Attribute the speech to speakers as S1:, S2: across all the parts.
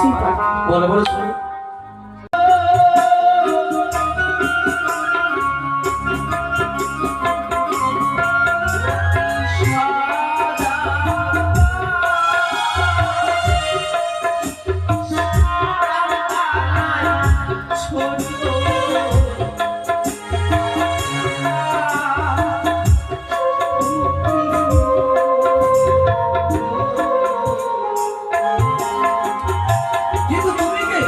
S1: কিছুই পারি না।
S2: বলো বলো শুনো।
S3: কিন্তু তুমি কে?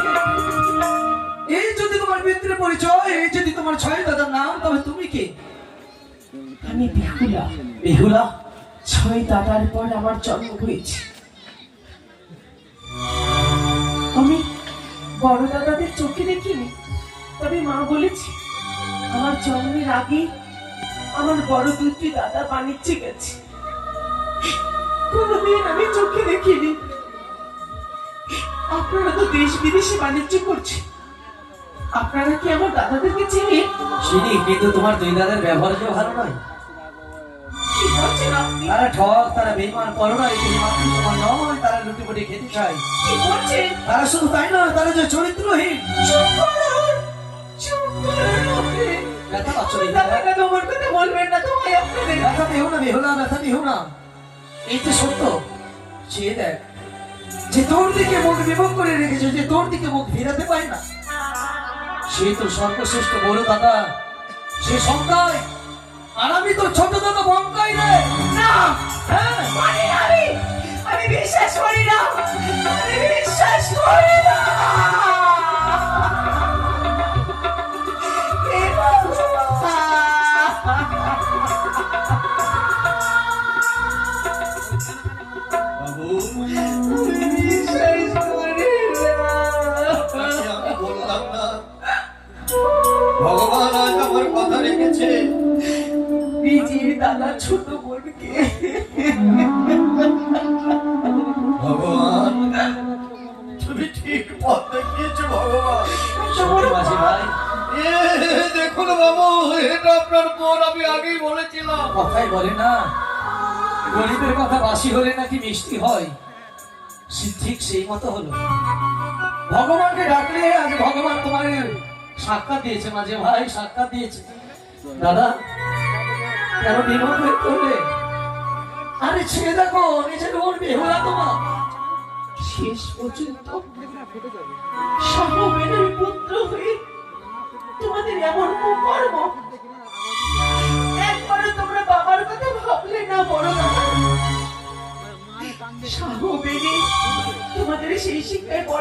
S3: এই যদি তোমার পিতৃ পরিচয়, এই যদি তোমার ছয় দাদার নাম, তবে তুমি কে?
S1: আমি বেহুলা।
S2: বেহুলা?
S1: 6 দাদার পর আমার জন্ম হয়েছে। আমি বড় দাদাদের চোখে দেখিনি, তবে মা বলেছে আমার জন্মের আগে আমার বড় দুটি দাদা বাণিজ্যে গেছে। কোনোদিন আমি চোখে দেখিনি। আপনারা তো দেশ বিদেশে বাণিজ্য করছেন, আপনারা কি আমার দাদাদেরকে চেনেন?
S2: চিনি, কিন্তু তোমার দুই দাদার ব্যবহার কেউ ভালো নয়।
S1: কি বলছেন আপনি?
S2: তারা ঠক, তারা বেইমান, পরনারী, মানুষ সমান নয়, তারা লুটিপুটি খেতে চায়।
S1: কি বলছেন?
S3: তারা শুধু তাই নয়, তারা যে চরিত্রহীন।
S1: চুপ করুন, চুপ করুন আপনি।
S2: ব্যথা পাচ্ছ
S1: ওই
S2: বেহুলা?
S1: দাদাকে তোমার কথা বলবেন না, তোমায় আপনাদের।
S3: ব্যথা পেও না বেহুলা, ব্যথা পেও না। এই তো সত্য। চেয়ে দেখ, যে তোর দিকে মুখ বিমুখ করে রেখেছে, যে তোর দিকে মুখ ফেরাতে পারে না, সে তো সর্বশ্রেষ্ঠ বড় দাদা, সে সংখ্যায়। আর আমি তো ছোট দাদা বঙ্কাই রে।
S1: না,
S3: হ্যাঁ,
S1: মানে আমি বিশ্বাস করি না, আমি বিশ্বাস করি না। হে
S4: বাবু,
S1: আমি বিশ্বাস করি না।
S4: আমি বললাম না ভগবান আজ আমার কথা রেখেছে।
S1: নিজের দাদা ছোট বোনকে
S4: ভগবান, তুমি ঠিক পথ দেখিয়েছো ভগবান।
S2: সত্যি মাঝি ভাই,
S4: এ দেখুন বাবু, এটা আপনার বোন, আমি আগেই বলেছিলাম।
S2: কথাই বলে না, গরিবের কথা বাসি হলে নাকি মিষ্টি হয়। ঠিক সেই মতো হলো। ভগবানকে ডাকলে আজ ভগবান তোমার সাক্ষাৎ দিয়েছে মাঝে ভাই, সাক্ষাৎ দিয়েছে। দাদা, কেন বিমুখ হয়ে করলে? আরে ছেড়ে দেখো, নিজের বোন বেহুলা তোমার।
S1: শেষ পর্যন্ত সহবেনের পুত্র হয়ে তোমাদের এমন কুকর্ম। একবারও তোমরা বাবার কথা ভাবলে না বড় দাদা? সহবেনে তোমাদের সেই শিক্ষায়